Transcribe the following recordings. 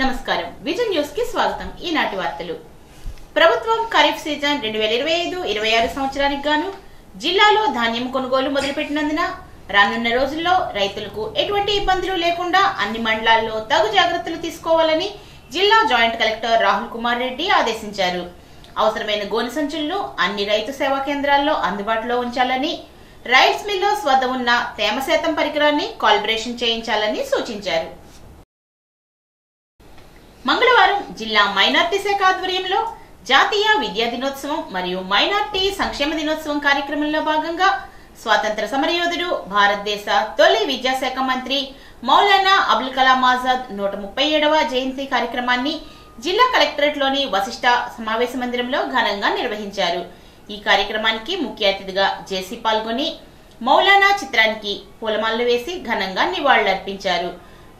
నమస్కారం vision news కి స్వాగతం. ఈనాటి వార్తలు. ప్రభుత్వం ఖరీఫ్ సీజన్ 2025-26 సంవత్సరానికి గాను జిల్లాలో ధాన్యం కొనుగోలు మొదలుపెట్టినందున రానున్న రోజుల్లో రైతులకు ఎటువంటి ఇబ్బందులు లేకుండా అన్ని మండలాల్లో తగు జాగ్రత్తలు తీసుకోవాలని జిల్లా జాయింట్ కలెక్టర్ రాహుల్ కుమార్ రెడ్డి ఆదేశించారు. అవసరమైన గోనె సంచులను అన్ని రైతు సేవా కేంద్రాల్లో అందుబాటులో ఉంచాలని, రైస్ మిల్లోస్ వద్ద ఉన్న తేమ శాతం పరికరాన్ని కాలిబ్రేషన్ చేయించాలని సూచించారు. మంగళవారం జిల్లా మైనార్టీ శాఖ ఆధ్వర్యంలో జాతీయ విద్యా దినోత్సవం మరియు మైనార్టీ సంక్షేమ దినోత్సవం కార్యక్రమంలో భాగంగా స్వాతంత్ర సమరయోధుడు, భారతదేశ తొలి విద్యాశాఖ మంత్రి మౌలానా అబుల్ కలాం ఆజాద్ 137వ జయంతి కార్యక్రమాన్ని జిల్లా కలెక్టరేట్ లోని వశిష్ఠ సమావేశ మందిరంలో ఘనంగా నిర్వహించారు. ఈ కార్యక్రమానికి ముఖ్య అతిథిగా జేసీ పాల్గొని మౌలానా చిత్రానికి పూలమాలలు వేసి ఘనంగా నివాళులర్పించారు.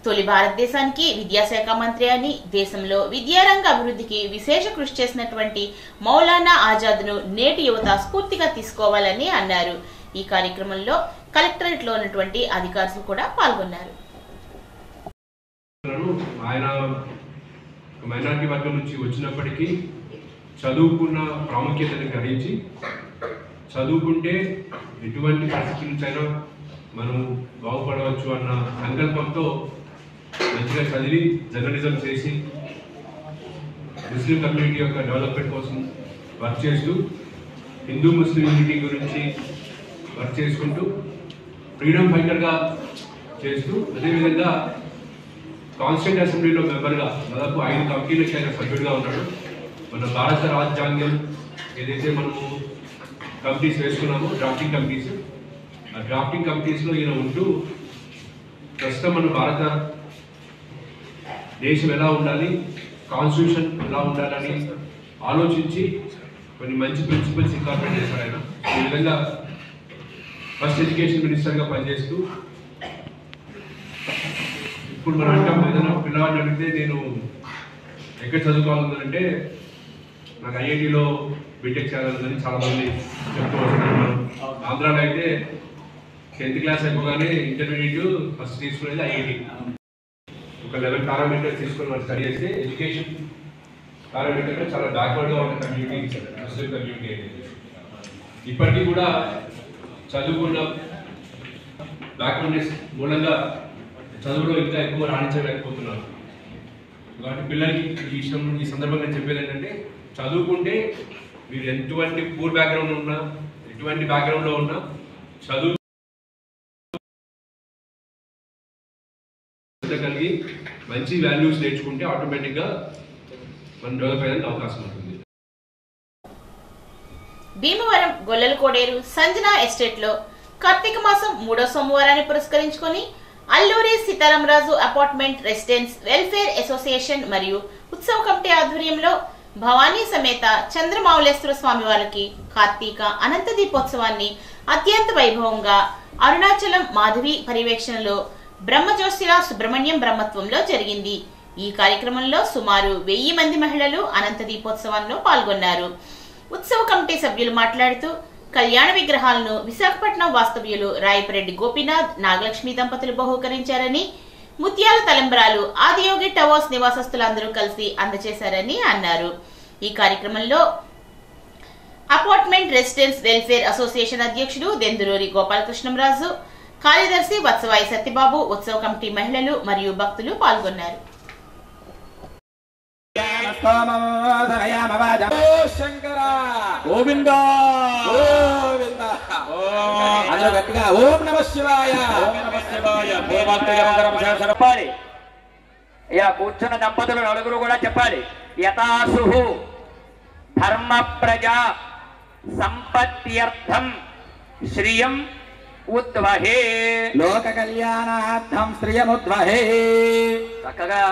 తొలి భారతదేశానికి విద్యాశాఖ మంత్రి అని, దేశంలో విద్యారంగ అభివృద్ధికి విశేష కృషి చేసినటువంటి మౌలానా ఆజాద్ ను నేటి యువత స్ఫూర్తిగా తీసుకోవాలని అన్నారు. ఈ కార్యక్రమంలో కలెక్టరేట్ లో ఉన్నటువంటి అధికారులు కూడా పాల్గొన్నారు. ఆయన మైనారిటీ వర్గం నుంచి వచ్చినప్పటికీ చదువుకున్న ప్రాముఖ్యతను గ్రహించి, చదువుకుంటే ఎటువంటి పరిస్థితుల నుంచైనా మనం బాగుపడవచ్చు అన్న సంకల్పంతో మంచిగా చదివి జర్నలిజం చేసి ముస్లిం కమ్యూనిటీ యొక్క డెవలప్మెంట్ కోసం వర్క్ చేస్తూ, హిందూ ముస్లిం యూనిటీ గురించి వర్క్ చేసుకుంటూ, ఫ్రీడమ్ ఫైటర్గా చేస్తూ, అదేవిధంగా కాన్స్టిట్యూంట్ అసెంబ్లీలో మెంబర్గా దాదాపు 5 కమిటీలకు ఆయన సభ్యుడిగా ఉన్నాడు. మన భారత రాజ్యాంగం ఏదైతే మనము కమిటీస్ వేసుకున్నామో, డ్రాఫ్టింగ్ కమిటీస్, ఆ డ్రాఫ్టింగ్ కమిటీస్లో ఈయన ఉంటూ ప్రస్తుతం మన భారత దేశం ఎలా ఉండాలి, కాన్స్టిట్యూషన్ ఎలా ఉండాలని ఆలోచించి కొన్ని మంచి ప్రిన్సిపల్స్ ఇన్కార్పొరేట్ చేశారు ఆయన. ఈ విధంగా ఫస్ట్ ఎడ్యుకేషన్ మినిస్టర్గా పనిచేస్తూ, ఇప్పుడు మనం అంటాం ఏదైనా పిల్లవాడిని అడిగితే నేను ఎక్కడ చదువుకోవాలంటే నాకు ఐఐటీలో బీటెక్ చేయాలని చాలామంది చెప్తూ వస్తున్నారు. ఆంధ్రాలో అయితే 10th క్లాస్ అయిపోగానే ఇంటర్మీడియట్ ఫస్ట్ తీసుకునేది ఐఐటి. ఒక 11 పారామీటర్స్ తీసుకుని మనం స్టడీ చేస్తే ఎడ్యుకేషన్ పారామీటర్లో చాలా బ్యాక్వర్డ్గా ఉన్న కమ్యూనిటీ ముస్లిం కమ్యూనిటీ అనేది ఇప్పటికీ కూడా చదువుకున్న బ్యాక్వర్డ్నెస్ మూలంగా చదువులో ఇంకా ఎక్కువ రాణించలేకపోతున్నారు. కాబట్టి పిల్లలకి ఈ సందర్భంగా చెప్పేది ఏంటంటే, చదువుకుంటే మీరు ఎటువంటి పూర్ బ్యాక్గ్రౌండ్ ఉన్నా, ఎటువంటి బ్యాక్గ్రౌండ్లో ఉన్నా చదువు కలిగి మంచి వాల్యూస్ నేర్చుకుంటే ఆటోమేటిక్గా మనం డెవలప్ అయ్యేందుకు అవకాశం ఉంటుంది. భీమవరం గొల్లల కోడేరు సంజనా ఎస్టేట్ లో కార్తీక మాసం 3వ సోమవారాన్ని పురస్కరించుకొని Alluri Sitaramaraju apartment residence welfare association మరియు ఉత్సవ కమిటీ ఆధ్వర్యంలో భవానీ సమేత చంద్రమౌళేశ్వర స్వామి వారికి కార్తీక అనంత దీపోత్సవాన్ని అత్యంత వైభవంగా అరుణాచలం మాధవి పర్యవేక్షణలో బ్రహ్మజోషిల సుబ్రహ్మణ్యం బ్రహ్మత్వంలో జరిగింది. ఈ కార్యక్రమంలో సుమారు 1000 మంది మహిళలు అనంత దీపోత్సవంలో పాల్గొన్నారు. ఉత్సవ కమిటీ సభ్యులు మాట్లాడుతూ, కళ్యాణ విగ్రహాలను విశాఖపట్నం వాస్తవ్యులు రాయపరెడ్డి గోపీనాథ్, నాగలక్ష్మి దంపతులు బహూకరించారని, ముత్యాల తలంబ్రాలు ఆదియోగి టవర్స్ నివాసస్తులందరూ కలిసి అందజేశారని అన్నారు. ఈ కార్యక్రమంలో అపార్ట్మెంట్ రెసిడెన్స్ వెల్ఫేర్ అసోసియేషన్ అధ్యక్షుడు దెందురూరి గోపాలకృష్ణంరాజు, కార్యదర్శి వత్సవాయి సత్యబాబు, ఉత్సవ కమిటీ మహిళలు మరియు భక్తులు పాల్గొన్నారు. ఇలా కూర్చున్న దంపతులు నలుగురు కూడా చెప్పాలి. యథాసు ధర్మ ప్రజా సంపత్త్యర్థం శ్రియం ఉద్వహే, లోక కళ్యాణార్థం శ్రియముద్వహే. చక్కగా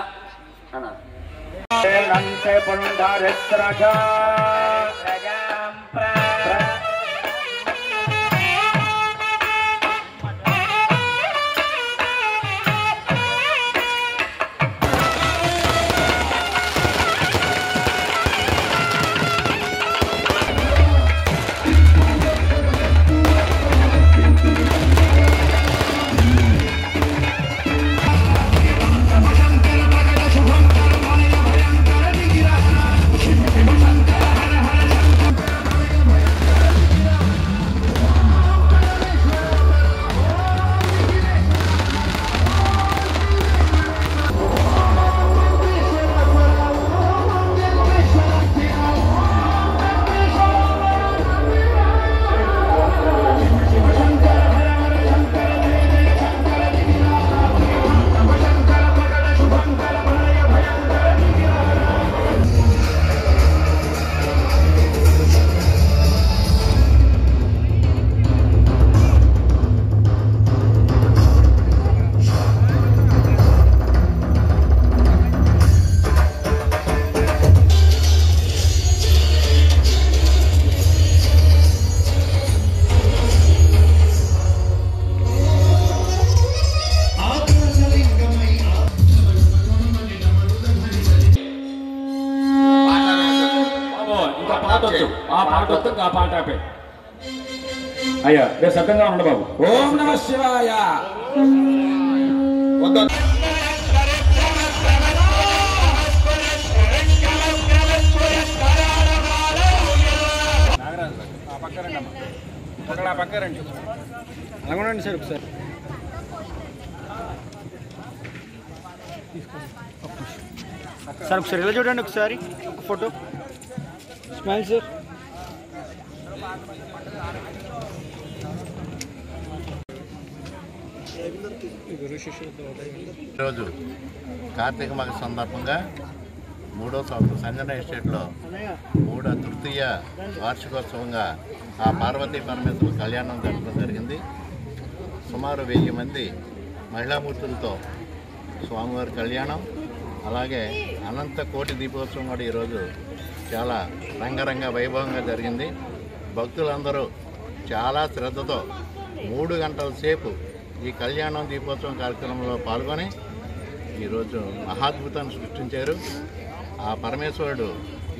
వచ్చు ఆ పాట వద్దు ఆ పాట ఆపే అయ్యా మీరు సత్యంగా ఉండండి బాబు. ఓం నమః శివాయ. పక్కరండి అలాగండి సార్ ఒకసారి సార్ ఒకసారి ఇలా చూడండి ఒకసారి ఒక ఫోటో స్మైల్ సార్. ఈరోజు కార్తీక మాస సందర్భంగా 3వ సంవత్సరం సంజన ఎస్టేట్లో తృతీయ వార్షికోత్సవంగా ఆ పార్వతీ పరమేశ్వర కళ్యాణం జరపడం జరిగింది. సుమారు 1000 మంది మహిళామూర్తులతో స్వామివారి కళ్యాణం, అలాగే అనంత కోటి దీపోత్సవం కూడా ఈరోజు చాలా రంగరంగ వైభవంగా జరిగింది. భక్తులందరూ చాలా శ్రద్ధతో 3 గంటల సేపు ఈ కళ్యాణం దీపోత్సవం కార్యక్రమంలో పాల్గొని ఈరోజు మహాద్భుతాన్ని సృష్టించారు. ఆ పరమేశ్వరుడు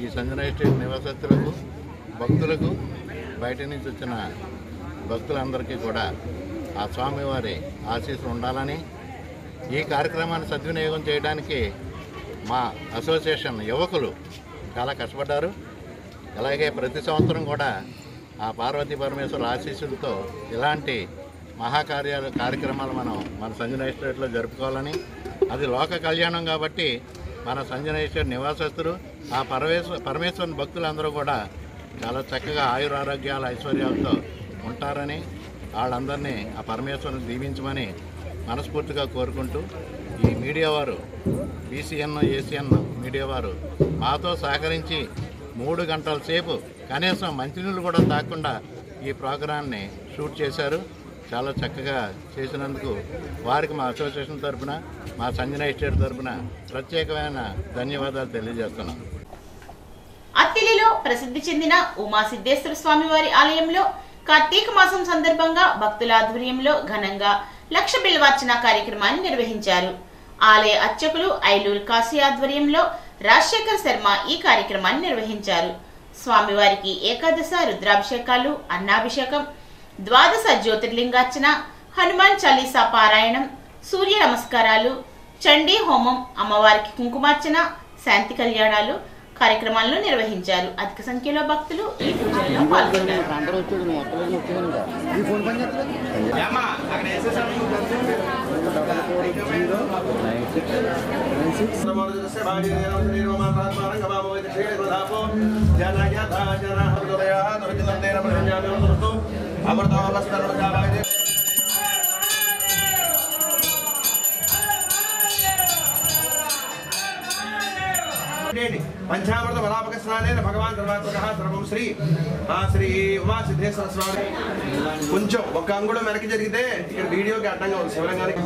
ఈ సంజన ఎస్టేట్ నివాసస్తులకు, భక్తులకు, బయట నుంచి వచ్చిన భక్తులందరికీ కూడా ఆ స్వామివారి ఆశీస్సులు ఉండాలని, ఈ కార్యక్రమాన్ని సద్వినియోగం చేయడానికి మా అసోసియేషన్ యువకులు చాలా కష్టపడ్డారు. అలాగే ప్రతి సంవత్సరం కూడా ఆ పార్వతీ పరమేశ్వర ఆశీస్సులతో ఇలాంటి కార్యక్రమాలు మన సంజన ఎస్టేట్లో జరుపుకోవాలని, అది లోక కళ్యాణం కాబట్టి మన సంజన ఎస్టేట్ నివాసస్తులు ఆ పరమేశ్వరుని భక్తులందరూ కూడా చాలా చక్కగా ఆయురారోగ్యాల ఐశ్వర్యాలతో ఉంటారని, వాళ్ళందరినీ ఆ పరమేశ్వరుని దీవించమని మనస్ఫూర్తిగా కోరుకుంటూ, ఈ మీడియా వారు బీసీఎన్, ఏసీఎన్ మీడియా వారు మాతో సహకరించి 3 గంటల సేపు కనీసం మంచినీళ్ళు కూడా తాగకుండా ఈ ప్రోగ్రాన్ని షూట్ చేశారు. చాలా చక్కగా చేసినందుకు వారికి మా అసోసియేషన్ తరఫున, మా సంజన ఎస్టేట్ తరఫున ప్రత్యేకమైన ధన్యవాదాలు తెలియజేస్తున్నాం. అత్తిలిలో ప్రసిద్ధి చెందిన ఉమాసిద్ధేశ్వర స్వామి వారి ఆలయంలో కార్తీక మాసం సందర్భంగా భక్తుల ఆధ్వర్యంలో ఘనంగా లక్ష బిల్వార్చన కార్యక్రమాన్ని నిర్వహించారు. ఆలయ అర్చకులు ఐలూరు కాశీ ఆధ్వర్యంలో రాజశేఖర్ శర్మ ఈ కార్యక్రమాన్ని నిర్వహించారు. స్వామివారికి ఏకాదశ రుద్రాభిషేకాలు, అన్నాభిషేకం, ద్వాదశ జ్యోతిర్లింగార్చన, హనుమాన్ చాలీసా పారాయణం, సూర్య నమస్కారాలు, చండీ హోమం, అమ్మవారికి కుంకుమార్చన, శాంతి కళ్యాణాలు కార్యక్రమాలను నిర్వహించారు. అధిక సంఖ్యలో భక్తులు ఈ పూజల్లో పాల్గొన్నారు. पंचामृत बलापक स्नानेन भगवान सर्वात्मकः सर्वं श्री శ్రీ ఉమా సిద్ధేశ్వర స్వామి కొంచెం ఒక అంగుళం వెనక్కి జరిగితే ఇక్కడ వీడియోకి అడ్డంగా ఉంది. శివలింగానికి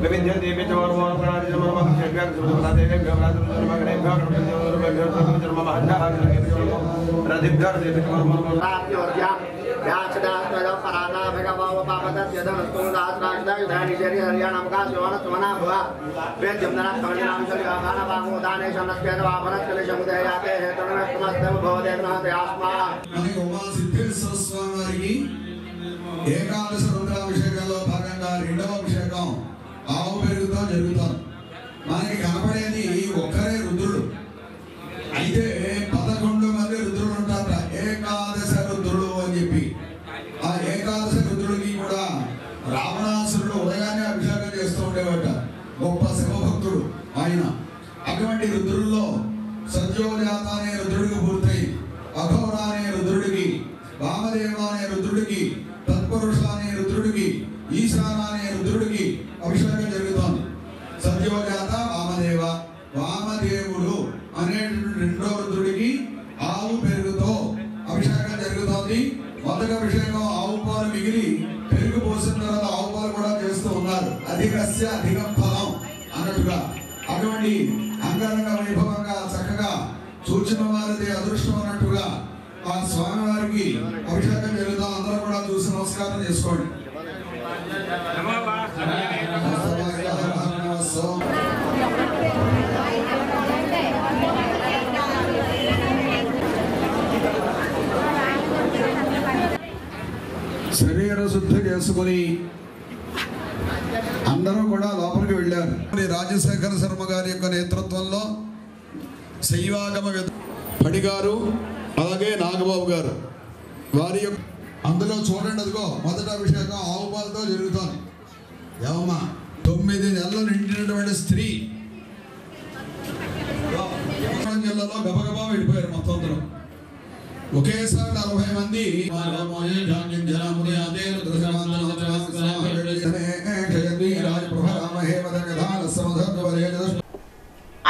వివిధ్య దేవి సిద్ధేశ్వర స్వామి వారికి ఏకాదశ రుద్రాభిషేకంలో భాగంగా 2వ అభిషేకం ఆవు పెరుగుతో జరుగుతుంది. మనకి కనపడేది ఒక్కరే రుద్రుడు, అయితే 11 మంది రుద్రుడు ఉంటారట. ఏకాదశ రుద్రుడు అని చెప్పి ఆ ఏకాదశ రుద్రుడికి కూడా రావణాసురుడు ఉదయాన్నే అభిషేకం చేస్తూ ఉండేవాట. గొప్ప శివభక్తుడు ఆయన. అటువంటి రుద్రుల్లో సత్యోజాత అనే రుద్రుడికి పూర్తయి, అఘోర అనే రుద్రుడికి, వామదేవ అనే రుద్రుడికి, తత్పురుష అనే రుద్రుడికి, ఈశాన అనే రుద్రుడికి అభిషేకం జరుగుతోంది. సత్యోజాత వామదేవ, వామదేవుడు అనేటువంటి 2వ రుద్రుడికి ఆవు పెరుగుతో అభిషేకం జరుగుతోంది. మొదటి అభిషేకం ఆవు పాలు మిగిలి పెరుగు పోసిన తర్వాత ఆవు పాలు కూడా చేస్తూ ఉన్నారు. అధికస్య అధికం ఫలం అన్నట్టుగా అటువంటి అంగరంగ వైభవంగా చక్కగా సూచన వారిది అదృష్టం అన్నట్టుగా ఆ స్వామివారికి అభిషేకం జరుగుతాం. అందరూ కూడా చూసి నమస్కారం చేసుకోండి. శుద్ధి చేసుకుని అందరూ కూడా లోపలికి వెళ్ళారు. రాజశేఖర శర్మ గారి యొక్క నేతృత్వంలో శైవాగమ పడి గారు అలాగే నాగబాబు గారు వారి యొక్క అందులో చూడండి, అదిగో మొదటి అభిషేకం ఆవు పాలతో జరుగుతోంది. ఏమమ్మా 9 నెలలు నిండినటువంటి స్త్రీ జిల్లాలో గబగబా వెళ్ళిపోయారు మొత్తం అందరూ. ఒకేసారి 40 మంది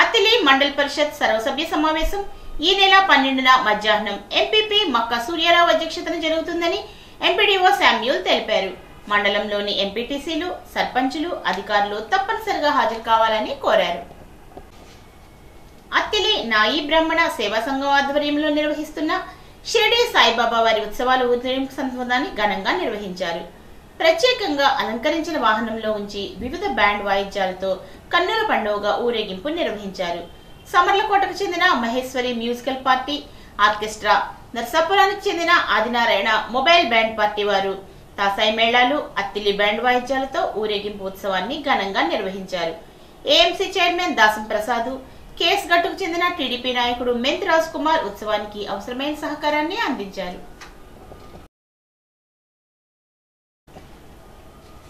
అత్తిలి మండల పరిషత్ సర్వసభ్య సమావేశం ఈ నెల 12న మధ్యాహ్నం ఎంపీపీ మక్కా సూర్యారావు అధ్యక్షతన జరుగుతుందని ఎంపీడీఓ శామ్యూల్ తెలిపారు. మండలంలోని ఎంపీటీసీలు, సర్పంచులు, అధికారులు తప్పనిసరిగా హాజరు కావాలని కోరారు. అత్తిలి నాయి బ్రాహ్మణ సేవా సంఘం ఆధ్వర్యంలో నిర్వహిస్తున్న షిరిడి సాయిబాబా వారి ఉత్సవాల ఊరేగింపు సందర్భాన్ని ఘనంగా నిర్వహించారు. ప్రత్యేకంగా అలంకరించిన వాహనంలో ఉంచి వివిధ బ్యాండ్ వాయిద్యాలతో కన్నుల పండుగగా ఊరేగింపు నిర్వహించారు. సమర్లకోటకు చెందిన మహేశ్వరి మ్యూజికల్ పార్టీ ఆర్కెస్ట్రా, నర్సాపురానికి చెందిన ఆదినారాయణ మొబైల్ బ్యాండ్ పార్టీ వారు తాసాయి మేళాలు, అత్తిలి బ్యాండ్ వాయిద్యాలతో ఊరేగింపు ఉత్సవాన్ని ఘనంగా నిర్వహించారు. ఏఎంసీ చైర్మన్ దాసం ప్రసాద్, కేఎస్ గట్టుకు చెందిన టీడీపీ నాయకుడు మెంతి రాజ్ కుమార్ ఉత్సవానికి అవసరమైన సహకారాన్ని అందించారు.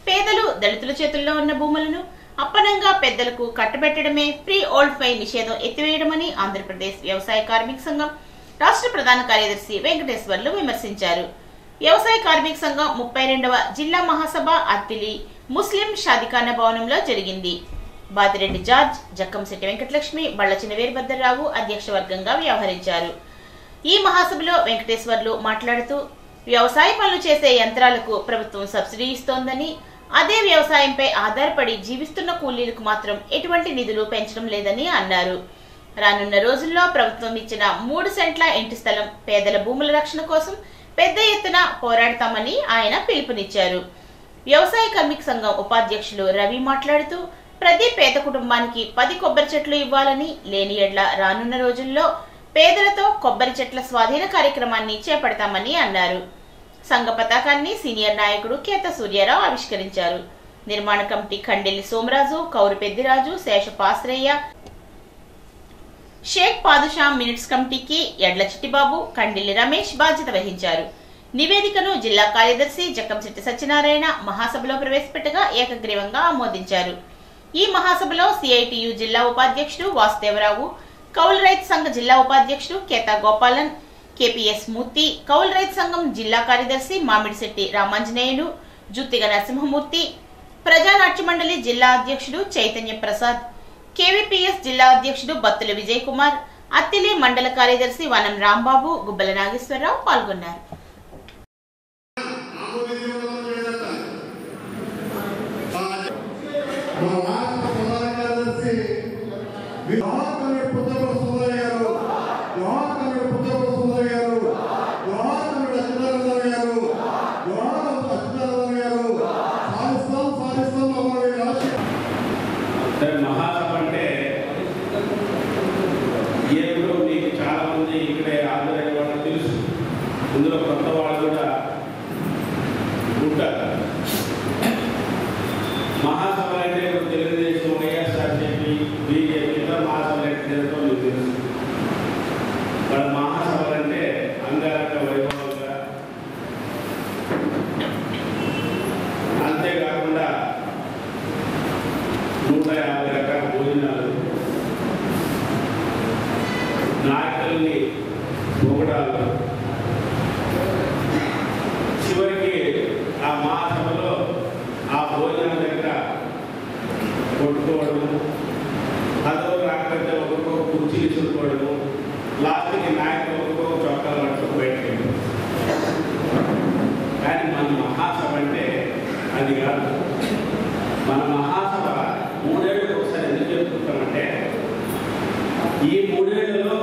పేదలు, దళితుల చేతుల్లో ఉన్న భూములను అప్పనంగా పెద్దలకు కట్టబెట్టడమే ప్రీ ఓల్డ్ ఫై నిషేధం ఎత్తివేయడమని ఆంధ్రప్రదేశ్ వ్యవసాయ కార్మిక సంఘం రాష్ట్ర ప్రధాన కార్యదర్శి వెంకటేశ్వర్లు విమర్శించారు. వ్యవసాయ కార్మిక సంఘం 32వ జిల్లా మహాసభ అత్తిలి ముస్లిం షాదిఖానా భవనంలో జరిగింది. బాతిరెడ్డి జార్జ్, జక్కంశెట్టి వెంకటలక్ష్మి, బళ్లచిన వీరభద్రరావు అధ్యక్ష వర్గంగా వ్యవహరించారు. ఈ మహాసభలో వెంకటేశ్వర్లు మాట్లాడుతూ వ్యవసాయ పనులు చేసే యంత్రాలకు ప్రభుత్వం సబ్సిడీ ఇస్తోందని, అదే వ్యవసాయంపై ఆధారపడి జీవిస్తున్న కూలీలకు మాత్రం ఎటువంటి నిధులు పెంచడం లేదని అన్నారు. రానున్న రోజుల్లో ప్రభుత్వం ఇచ్చిన 3 సెంట్ల ఇంటి స్థలం పేదల భూముల రక్షణ కోసం పెద్ద ఎత్తున పోరాడతామని ఆయన పిలుపునిచ్చారు. వ్యవసాయ కార్మిక సంఘం ఉపాధ్యక్షులు రవి మాట్లాడుతూ ప్రతి పేద కుటుంబానికి 10 కొబ్బరి చెట్లు ఇవ్వాలని, లేని ఎడ్ల రానున్న రోజుల్లో పేదలతో కొబ్బరి చెట్ల స్వాధీన కార్యక్రమాన్ని చేపడతామని అన్నారు. సంఘ పతాకాన్ని సీనియర్ నాయకుడు కేత సూర్యారావు ఆవిష్కరించారు. నిర్మాణ కమిటీ ఖండెల్లి సోమరాజు, కౌరు పెద్దిరాజు, శేషపాశ్రయ్య, షేక్ పాదుషా మినిట్స్ కమిటీకి ఎడ్ల చిట్టిబాబు, కండిల్లి రమేష్ బాధ్యత వహించారు. నివేదికను జిల్లా కార్యదర్శి జక్కంశెట్టి సత్యనారాయణ మహాసభలో ప్రవేశపెట్టగా ఏకగ్రీవంగా ఆమోదించారు. ఈ మహాసభలో సిఐటియు జిల్లా ఉపాధ్యక్షుడు వాసుదేవరావు, కౌలు రైతు సంఘ జిల్లా ఉపాధ్యక్షుడు కేతా గోపాలన్, కేపీఎస్ మూర్తి, కౌలు రైతు సంఘం జిల్లా కార్యదర్శి మామిడిశెట్టి రామాంజనేయులు, జుత్తిగ నరసింహమూర్తి, ప్రజానాట్య మండలి జిల్లా అధ్యక్షుడు చైతన్య ప్రసాద్, కేవీపీఎస్ జిల్లా అధ్యక్షుడు బత్తుల విజయ్ కుమార్, అత్తిలి మండల కార్యదర్శి వనం రాంబాబు, గుబ్బల నాగేశ్వరరావు పాల్గొన్నారు. మహాసభ అంటే ఏమిటో మీకు చాలా మంది ఇక్కడే హాజరైన వాళ్ళకి తెలుసు. ఇందులో కొత్త వాళ్ళు కూడా ఉంటారు. మహాసభ అంటే తెలుగుదేశం, వైఎస్ఆర్సీపీ, బీజేపీ ఇతర మహాసభలు అంటే జరగడం మీకు తెలుసు. వాళ్ళ మహాసభలు అంటే అంగరంగ వైభవంగా, అంతేకాకుండా 150 రకాల భోజనాలు, నాయకుల్ని పొగడాలు, చివరికి ఆ మహాసభలో ఆ భోజనం దగ్గర కొట్టుకోవడము, అదో రాకపోతే ఒక్కొక్క కుర్చీలు చుట్టుకోవడము, లాస్ట్కి నాయకులు ఒక్కొక్క చొక్కాలు పట్టుకు బయటకెళ్ళి. కానీ మన మహాసభ అంటే అది కాదు. మన మహాసభ 3 ఏళ్ళకి ఒకసారి ఎందుకు చెప్పుకుంటామంటే, ఈ 3 ఏళ్లలో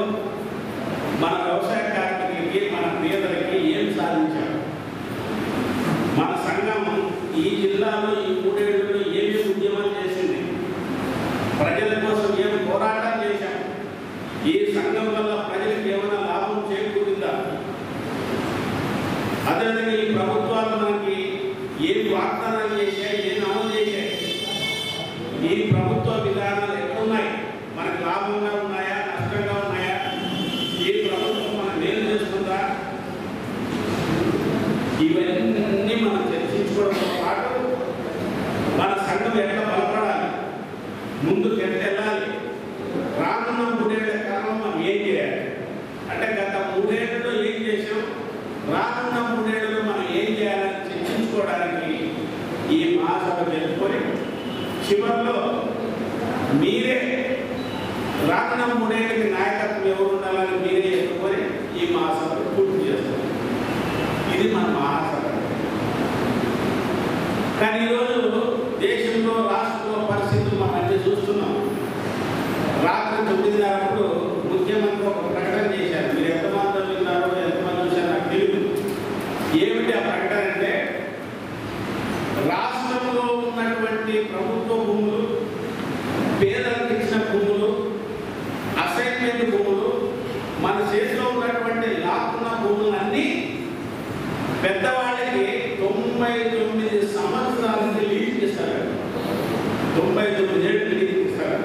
మన వ్యవసాయ కార్మికులకి, మన పేదలకి ఏం సాధించాము, మన సంఘం ఈ జిల్లాలో ఈ 3 ఏళ్లలో ఏమేమి ఉద్యమాలు చేసింది, ప్రజల కోసం ఏమి పోరాటం చేశాం, ఈ సంఘం వల్ల ప్రజలకు ఏమైనా లాభం చేకూరిందా, అదేవిధంగా ఈ ప్రభుత్వాలు మనకి రానున్న 3 ఏళ్ళకి నాయకత్వం ఎవరు ఉండాలని మీరే ఎన్నుకొని ఈ మహాసభను పూర్తి చేస్తారు. ఇది మన మహాసభ. కానీ ఈరోజు దేశంలో రాష్ట్రంలో పరిస్థితులు మనం అన్ని చూస్తున్నాం. రాత్రి 9:30 ముఖ్యమంత్రి ఒక ప్రకటన చేశారు. మీరు ఎంతమంది విన్నారో ఎంతమంది చూశారో నాకు తెలియదు. ఏమిటి ఆ ప్రకటన అంటే, రాష్ట్రంలో ఉన్నటువంటి ప్రభుత్వ భూములు, పేదలకు ఇచ్చిన భూములు, అసైన్మెంట్ భూములు, మన చేతిలో ఉన్నటువంటి లాక్కున్న భూములన్నీ పెద్దవాళ్ళకి 99 సంవత్సరాలకి లీజ్ ఇస్తారు. 99 ఏళ్ళు లీజ్ ఇస్తారు.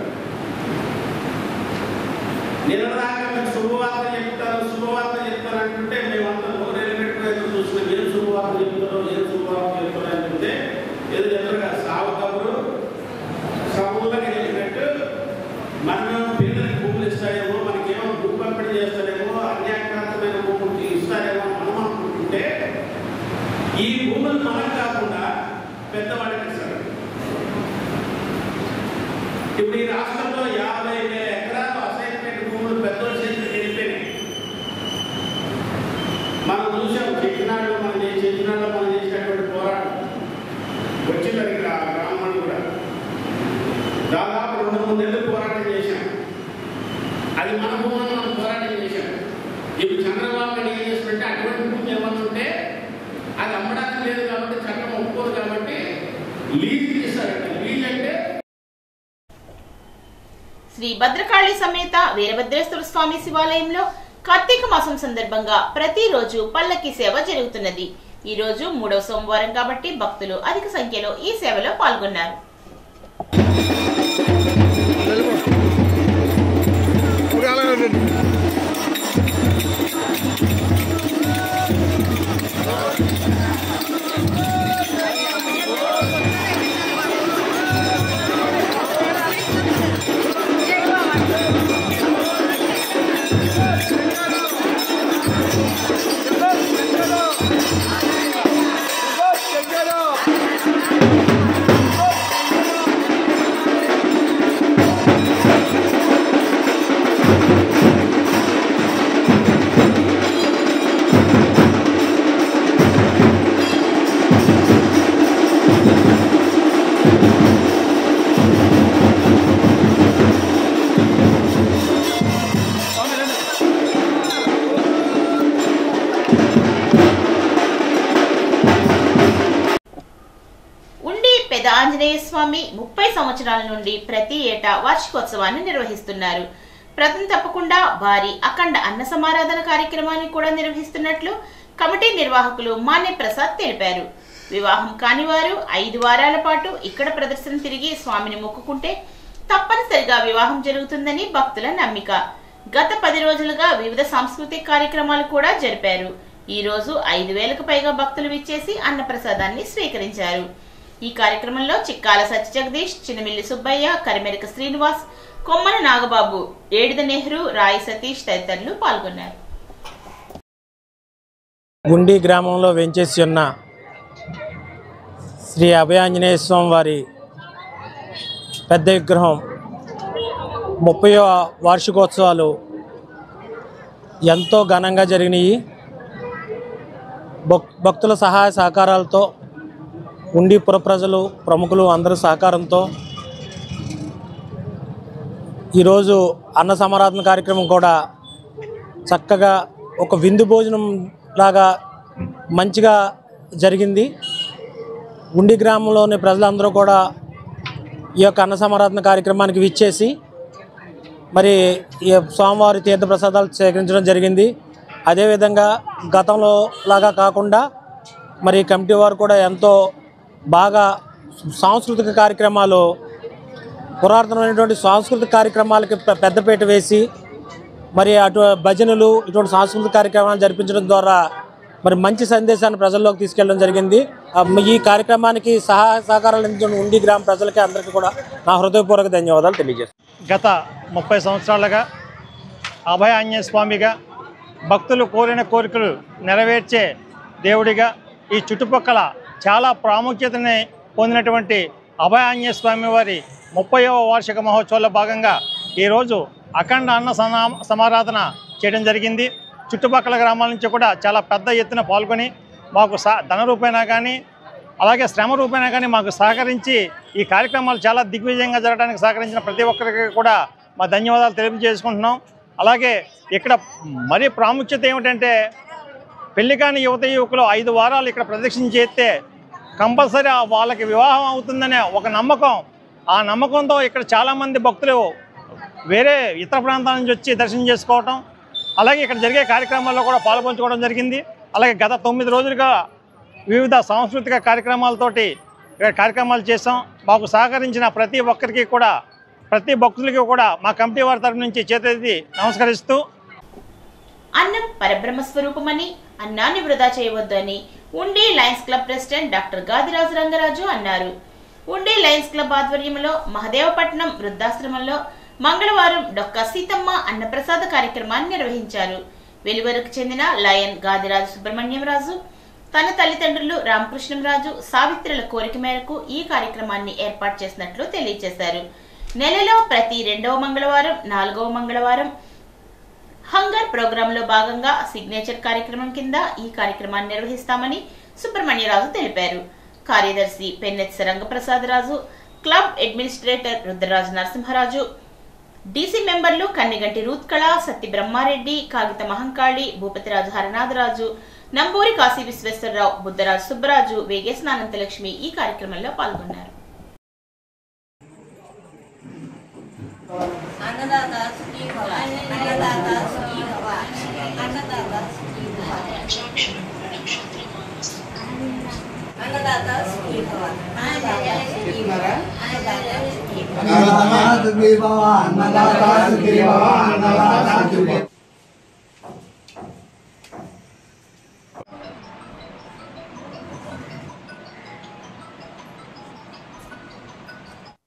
నిన్నదాకా మేము శుభవార్త చెప్తారు అంటుంటే మేమంతా నోరేళ్ళు పెట్టుకుని చూస్తున్నాం. ఏం శుభవార్త చెప్తారో అంటుంటే ఏదో చెప్పగా సావకబురు సభువులకు చెప్పినట్టు మనమేమో పేదలకు భూములు ఇస్తారేమో, మనకేమో భూ పంపిణీ చేస్తారేమో, అన్యాక్రాంతమైన భూములు ఇస్తారేమో మనం అనుకుంటుంటే ఈ భూములు మనకు కాకుండా పెద్దవాళ్ళకి ఇస్తారు. ఇప్పుడు ఈ రాష్ట్రంలో 50,000 ఎకరాలు అసైన్మెంట్ భూములు పెద్దోళ్ళ చేతికి వెళ్ళిపోయినాయి. మనం చూసాం చెట్టినాడులో మనం చేసినటువంటి పోరాటం వచ్చిందని గ్రామం కూడా దాదాపు 2-3 నెలలు పోరాటం చేశాం. అది మన భూములను మనం పోరాటం చేశాం. ఇప్పుడు చంద్రబాబు నాయుడు ఏం చేస్తుంటే అటువంటి భూమి ఏమన్నా ఉంటే అది అమ్మడానికి లేదు కాబట్టి చట్టం ఒప్పుకోదు కాబట్టి లీజ్ ఇస్తారంట. లీజ్ అంటే శ్రీ భద్రకాళి సమేత వీరభద్రేశ్వర స్వామి శివాలయంలో కార్తీక మాసం సందర్భంగా ప్రతిరోజు పల్లకి సేవ జరుగుతున్నది. ఈ రోజు 3వ సోమవారం కాబట్టి భక్తులు అధిక సంఖ్యలో ఈ సేవలో పాల్గొన్నారు. ఆంజనేయ స్వామి 30 సంవత్సరాల నుండి ప్రతి ఏటా వార్షికోత్సవాన్ని నిర్వహిస్తున్నారు. ప్రతి తప్పకుండా భారీ అఖండ అన్న సమారాధన కార్యక్రమాన్ని కూడా నిర్వహిస్తున్నట్లు కమిటీ నిర్వాహకులు మాన్య ప్రసాద్ తెలిపారు. వివాహం కాని వారు 5 వారాల పాటు ఇక్కడ ప్రదర్శన తిరిగి స్వామిని మొక్కుకుంటే తప్పనిసరిగా వివాహం జరుగుతుందని భక్తుల నమ్మిక. గత 10 రోజులుగా వివిధ సాంస్కృతిక కార్యక్రమాలు కూడా జరిపారు. ఈ రోజు 5,000కు పైగా భక్తులు విచ్చేసి అన్నప్రసాదాన్ని స్వీకరించారు. ఈ కార్యక్రమంలో చిక్కాల సత్య జగదీష్, చిన్నమిల్లి సుబ్బయ్య, కరిమెరక శ్రీనివాస్, కొమ్మన నాగబాబు, ఏడిద నెహ్రూ, రాయి సతీష్ తదితరులు పాల్గొన్నారు. గుండి గ్రామంలో వెంచేసి ఉన్న శ్రీ అభయాంజనేయ స్వామి వారి పెద్ద విగ్రహం 30వ వార్షికోత్సవాలు ఎంతో ఘనంగా జరిగినాయి. భక్తుల సహాయ సహకారాలతో ఉండి పుర ప్రజలు, ప్రముఖులు అందరూ సహకారంతో ఈరోజు అన్న సమారాధన కార్యక్రమం కూడా చక్కగా ఒక విందు భోజనం లాగా మంచిగా జరిగింది. ఉండి గ్రామంలోని ప్రజలందరూ కూడా ఈ యొక్క అన్న సమారాధన కార్యక్రమానికి విచ్చేసి మరి ఈ స్వామివారి తీర్థప్రసాదాలు సేకరించడం జరిగింది. అదేవిధంగా గతంలో లాగా కాకుండా మరి కమిటీ వారు కూడా ఎంతో బాగా సాంస్కృతిక కార్యక్రమాలు, పురాతనమైనటువంటి సాంస్కృతిక కార్యక్రమాలకి పెద్దపీట వేసి మరి అటు భజనలు ఇటువంటి సాంస్కృతిక కార్యక్రమాలు జరిపించడం ద్వారా మరి మంచి సందేశాన్ని ప్రజల్లోకి తీసుకెళ్ళడం జరిగింది. ఈ కార్యక్రమానికి సహాయ సహకారాలు అందించిన ఉండి గ్రామ ప్రజలకి అందరికీ కూడా నా హృదయపూర్వక ధన్యవాదాలు తెలియజేస్తాను. గత 30 సంవత్సరాలుగా అభయ ఆంజనేయ స్వామిగా భక్తులు కోరిన కోరికలు నెరవేర్చే దేవుడిగా ఈ చుట్టుపక్కల చాలా ప్రాముఖ్యతని పొందినటువంటి అభయ ఆంజనేయ స్వామి వారి 30వ వార్షిక మహోత్సవాల్లో భాగంగా ఈరోజు అఖండ అన్న సమారాధన చేయడం జరిగింది. చుట్టుపక్కల గ్రామాల నుంచి కూడా చాలా పెద్ద ఎత్తున పాల్గొని మాకు ధన రూపేణా కానీ అలాగే శ్రమ రూపేణా కానీ మాకు సహకరించి ఈ కార్యక్రమాలు చాలా దిగ్విజయంగా జరగడానికి సహకరించిన ప్రతి ఒక్కరికి కూడా మా ధన్యవాదాలు తెలియజేసుకుంటున్నాం. అలాగే ఇక్కడ మరీ ప్రాముఖ్యత ఏమిటంటే పెళ్లి కాని యువత యువకులు 5 వారాలు ఇక్కడ ప్రదక్షిణ చేస్తే కంపల్సరీ వాళ్ళకి వివాహం అవుతుందనే ఒక నమ్మకం. ఆ నమ్మకంతో ఇక్కడ చాలామంది భక్తులు వేరే ఇతర ప్రాంతాల నుంచి వచ్చి దర్శనం చేసుకోవటం, అలాగే ఇక్కడ జరిగే కార్యక్రమాల్లో కూడా పాల్పంచుకోవడం జరిగింది. అలాగే గత 9 రోజులుగా వివిధ సాంస్కృతిక కార్యక్రమాలతోటి ఇక్కడ కార్యక్రమాలు చేసాం. మాకు సహకరించిన ప్రతి ఒక్కరికి కూడా ప్రతి భక్తులకి కూడా మా కమిటీ వారి తరఫు నుంచి చేతులెత్తి నమస్కరిస్తూ, అన్నం పరబ్రహ్మ స్వరూపమని అన్నాన్ని వృధా చేయవద్దని ఉండి Lions club president doctor Gadiraju Rangaraju అన్నారు. ఉండి లయన్స్ క్లబ్ ఆధ్వర్యంలో మహదేవపట్నం వృద్ధాశ్రమంలో మంగళవారం డొక్కా సీతమ్మ అన్నప్రసాద కార్యక్రమాన్ని నిర్వహించారు. వెలువరకు చెందిన లయన్ గాదిరాజు సుబ్రహ్మణ్యంరాజు తన తల్లిదండ్రులు రామకృష్ణంరాజు సావిత్రుల కోరిక మేరకు ఈ కార్యక్రమాన్ని ఏర్పాటు చేసినట్లు తెలియజేశారు. నెలలో ప్రతి 2వ మంగళవారం 4వ మంగళవారం హంగర్ ప్రోగ్రామ్ లో భాగంగా సిగ్నేచర్ కార్యక్రమం కింద ఈ కార్యక్రమాన్ని నిర్వహిస్తామని సుబ్రహ్మణ్యరాజు తెలిపారు. కార్యదర్శి Penmetsa Rangaprasadaraju, club administrator Rudraraju Narasimharaju, DC మెంబర్లు కన్నిగంటి రూత్కళ, సత్తి బ్రహ్మారెడ్డి, కాగిత మహంకాళి, భూపతిరాజు హరనాథరాజు, నంబూరి కాశీ విశ్వేశ్వరరావు, బుద్ధరాజు సుబ్బరాజు, వేగేశ్ అనంతలక్ష్మి ఈ కార్యక్రమంలో పాల్గొన్నారు.